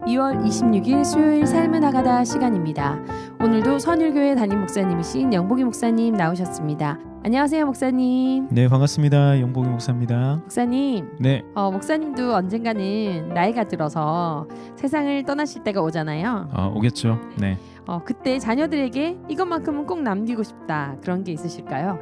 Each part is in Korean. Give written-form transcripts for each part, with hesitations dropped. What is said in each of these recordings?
2월 26일 수요일 삶은 하가다 시간입니다. 오늘도 선율교회 담임 목사님이신 영복이 목사님 나오셨습니다. 안녕하세요, 목사님. 네, 반갑습니다. 영복이 목사입니다. 목사님. 네. 목사님도 언젠가는 나이가 들어서 세상을 떠나실 때가 오잖아요. 오겠죠. 네. 그때 자녀들에게 이것만큼은 꼭 남기고 싶다, 그런 게 있으실까요?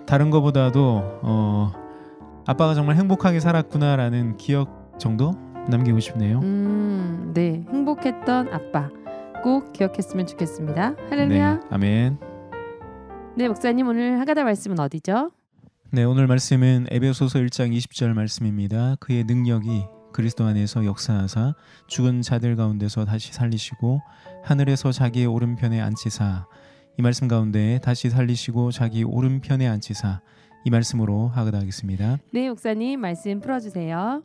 다른 거보다도 아빠가 정말 행복하게 살았구나라는 기억 정도 남기고 싶네요. 네, 행복했던 아빠 꼭 기억했으면 좋겠습니다. 할렐루야. 네, 아멘. 네, 목사님, 오늘 하가다 말씀은 어디죠? 네, 오늘 말씀은 에베소서 1장 20절 말씀입니다. 그의 능력이 그리스도 안에서 역사하사 죽은 자들 가운데서 다시 살리시고 하늘에서 자기의 오른편에 앉히사, 이 말씀 가운데 다시 살리시고 자기 오른편에 앉히사, 이 말씀으로 하가다 하겠습니다. 네, 목사님 말씀 풀어주세요.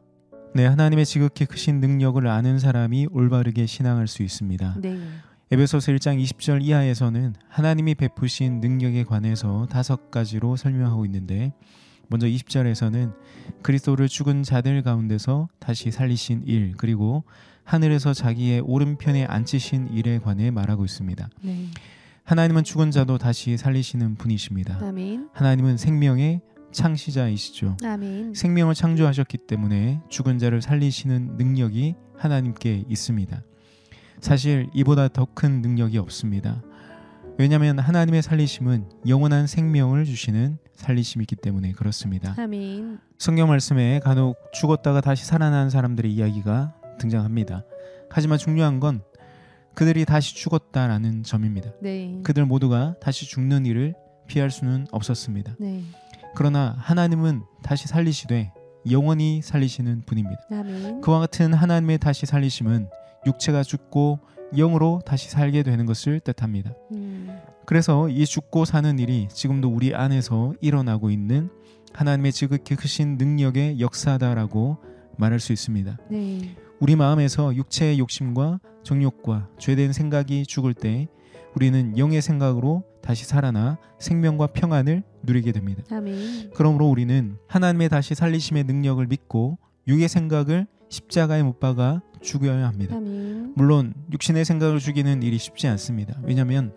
네, 하나님의 지극히 크신 능력을 아는 사람이 올바르게 신앙할 수 있습니다. 네. 에베소서 1장 20절 이하에서는 하나님이 베푸신 능력에 관해서 5가지로 설명하고 있는데, 먼저 20절에서는 그리스도를 죽은 자들 가운데서 다시 살리신 일, 그리고 하늘에서 자기의 오른편에 앉히신 일에 관해 말하고 있습니다. 네. 하나님은 죽은 자도 다시 살리시는 분이십니다. 아멘. 하나님은 생명의 창시자이시죠. 아멘. 생명을 창조하셨기 때문에 죽은 자를 살리시는 능력이 하나님께 있습니다. 사실 이보다 더 큰 능력이 없습니다. 왜냐하면 하나님의 살리심은 영원한 생명을 주시는 살리심이기 때문에 그렇습니다. 아멘. 성경 말씀에 간혹 죽었다가 다시 살아난 사람들의 이야기가 등장합니다. 하지만 중요한 건 그들이 다시 죽었다라는 점입니다. 네. 그들 모두가 다시 죽는 일을 피할 수는 없었습니다. 네. 그러나 하나님은 다시 살리시되 영원히 살리시는 분입니다. 아멘. 그와 같은 하나님의 다시 살리심은 육체가 죽고 영으로 다시 살게 되는 것을 뜻합니다. 그래서 이 죽고 사는 일이 지금도 우리 안에서 일어나고 있는 하나님의 지극히 크신 능력의 역사다라고 말할 수 있습니다. 네. 우리 마음에서 육체의 욕심과 정욕과 죄된 생각이 죽을 때 우리는 영의 생각으로 다시 살아나 생명과 평안을 누리게 됩니다. 아멘. 그러므로 우리는 하나님의 다시 살리심의 능력을 믿고 육의 생각을 십자가에 못 박아 죽여야 합니다. 아멘. 물론 육신의 생각을 죽이는 일이 쉽지 않습니다. 왜냐하면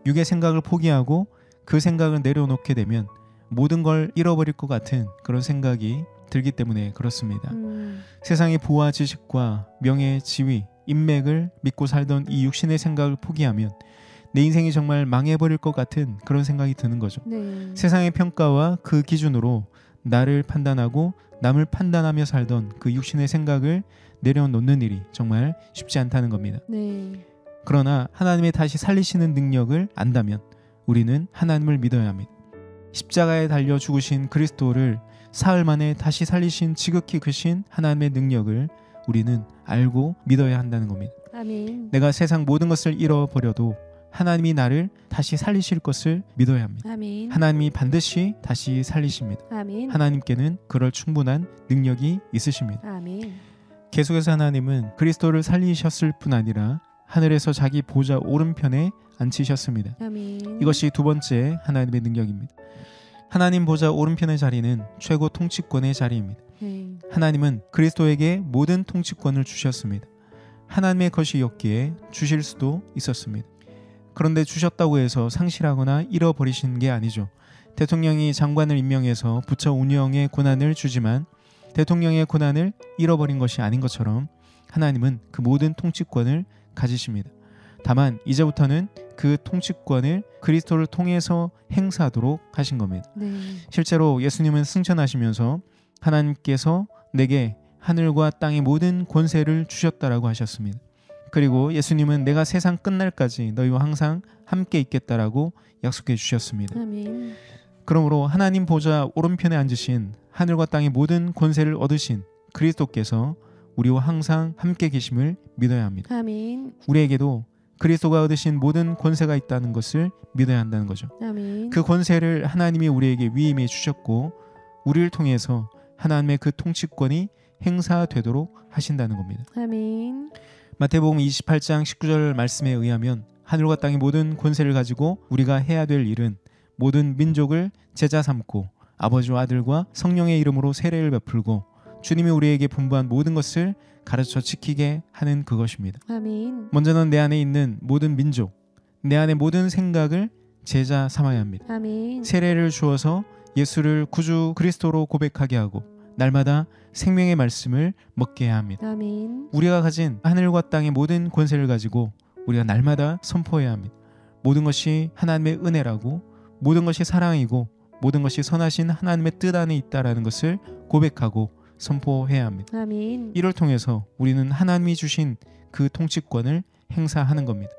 육의 생각을 포기하고 그 생각을 내려놓게 되면 모든 걸 잃어버릴 것 같은 그런 생각이 들기 때문에 그렇습니다. 세상의 부와 지식과 명예, 지위, 인맥을 믿고 살던 이 육신의 생각을 포기하면 내 인생이 정말 망해버릴 것 같은 그런 생각이 드는 거죠. 네. 세상의 평가와 그 기준으로 나를 판단하고 남을 판단하며 살던 그 육신의 생각을 내려놓는 일이 정말 쉽지 않다는 겁니다. 네. 그러나 하나님의 다시 살리시는 능력을 안다면 우리는 하나님을 믿어야 합니다. 십자가에 달려 죽으신 그리스도를 사흘 만에 다시 살리신 지극히 크신 하나님의 능력을 우리는 알고 믿어야 한다는 겁니다. 아멘. 내가 세상 모든 것을 잃어버려도 하나님이 나를 다시 살리실 것을 믿어야 합니다. 아멘. 하나님이 반드시 다시 살리십니다. 아멘. 하나님께는 그럴 충분한 능력이 있으십니다. 아멘. 계속해서 하나님은 그리스도를 살리셨을 뿐 아니라 하늘에서 자기 보좌 오른편에 앉히셨습니다. 아멘. 이것이 두 번째 하나님의 능력입니다. 하나님 보좌 오른편의 자리는 최고 통치권의 자리입니다. 네. 하나님은 그리스도에게 모든 통치권을 주셨습니다. 하나님의 것이었기에 주실 수도 있었습니다. 그런데 주셨다고 해서 상실하거나 잃어버리신 게 아니죠. 대통령이 장관을 임명해서 부처 운영의 권한을 주지만 대통령의 권한을 잃어버린 것이 아닌 것처럼 하나님은 그 모든 통치권을 가지십니다. 다만 이제부터는 그 통치권을 그리스도를 통해서 행사하도록 하신 겁니다. 네. 실제로 예수님은 승천하시면서 하나님께서 내게 하늘과 땅의 모든 권세를 주셨다라고 하셨습니다. 그리고 예수님은 내가 세상 끝날까지 너희와 항상 함께 있겠다라고 약속해 주셨습니다. 아멘. 그러므로 하나님 보좌 오른편에 앉으신 하늘과 땅의 모든 권세를 얻으신 그리스도께서 우리와 항상 함께 계심을 믿어야 합니다. 아멘. 우리에게도 그리스도가 얻으신 모든 권세가 있다는 것을 믿어야 한다는 거죠. 아멘. 그 권세를 하나님이 우리에게 위임해 주셨고 우리를 통해서 하나님의 그 통치권이 행사되도록 하신다는 겁니다. 아멘. 마태복음 28장 19절 말씀에 의하면 하늘과 땅의 모든 권세를 가지고 우리가 해야 될 일은 모든 민족을 제자 삼고 아버지와 아들과 성령의 이름으로 세례를 베풀고 주님이 우리에게 분부한 모든 것을 가르쳐 지키게 하는 그것입니다. 아멘. 먼저는 내 안에 있는 모든 민족, 내 안에 모든 생각을 제자 삼아야 합니다. 아멘. 세례를 주어서 예수를 구주 그리스도로 고백하게 하고 날마다 생명의 말씀을 먹게 해야 합니다. 아멘. 우리가 가진 하늘과 땅의 모든 권세를 가지고 우리가 날마다 선포해야 합니다. 모든 것이 하나님의 은혜라고, 모든 것이 사랑이고, 모든 것이 선하신 하나님의 뜻 안에 있다라는 것을 고백하고 선포해야 합니다. 아멘. 이를 통해서 우리는 하나님이 주신 그 통치권을 행사하는 겁니다.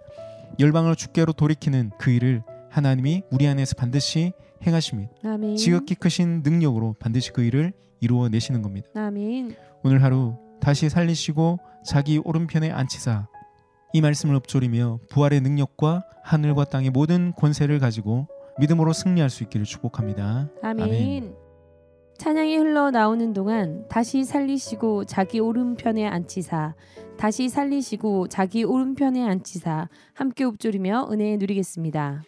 열방을 주께로 돌이키는 그 일을 하나님이 우리 안에서 반드시 행하십니다. 아멘. 지극히 크신 능력으로 반드시 그 일을 이루어내시는 겁니다. 아멘. 오늘 하루 다시 살리시고 자기 오른편에 앉히사, 이 말씀을 읊조리며 부활의 능력과 하늘과 땅의 모든 권세를 가지고 믿음으로 승리할 수 있기를 축복합니다. 아멘. 찬양이 흘러나오는 동안 다시 살리시고 자기 오른편에 앉히사, 다시 살리시고 자기 오른편에 앉히사 함께 읊조리며 은혜 누리겠습니다.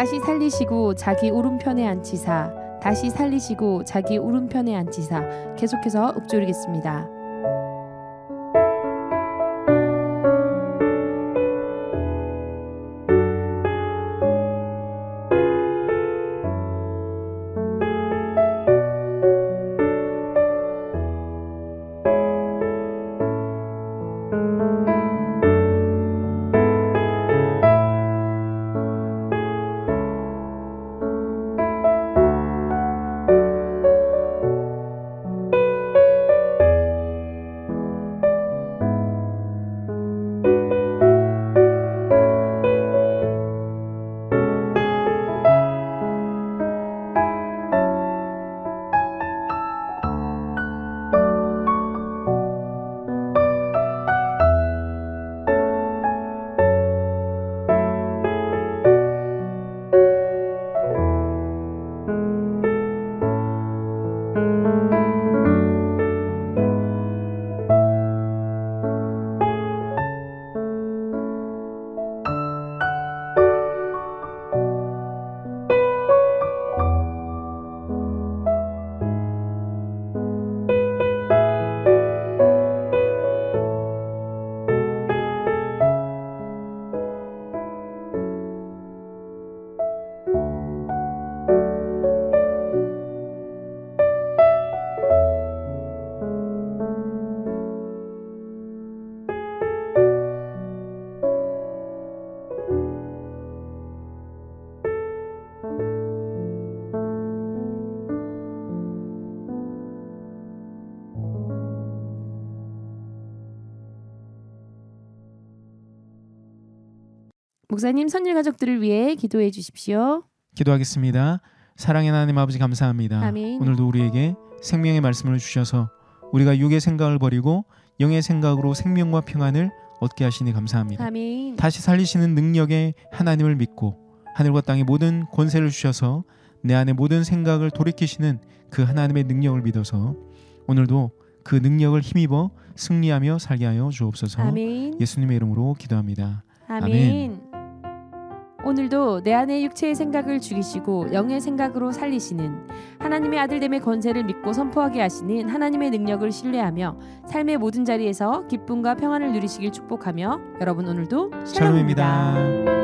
다시 살리시고 자기 오른편에 앉히사, 다시 살리시고 자기 오른편에 앉히사 계속해서 읊조리겠습니다. 목사님 선일 가족들을 위해 기도해 주십시오. 기도하겠습니다. 사랑의 하나님 아버지 감사합니다. 아멘. 오늘도 우리에게 생명의 말씀을 주셔서 우리가 육의 생각을 버리고 영의 생각으로 생명과 평안을 얻게 하시니 감사합니다. 아멘. 다시 살리시는 능력의 하나님을 믿고 하늘과 땅의 모든 권세를 주셔서 내 안의 모든 생각을 돌이키시는 그 하나님의 능력을 믿어서 오늘도 그 능력을 힘입어 승리하며 살게 하여 주옵소서. 아멘. 예수님의 이름으로 기도합니다. 아멘. 오늘도 내 안의 육체의 생각을 죽이시고 영의 생각으로 살리시는 하나님의 아들됨의 권세를 믿고 선포하게 하시는 하나님의 능력을 신뢰하며 삶의 모든 자리에서 기쁨과 평안을 누리시길 축복하며 여러분 오늘도 샬롬입니다. 샬롬입니다.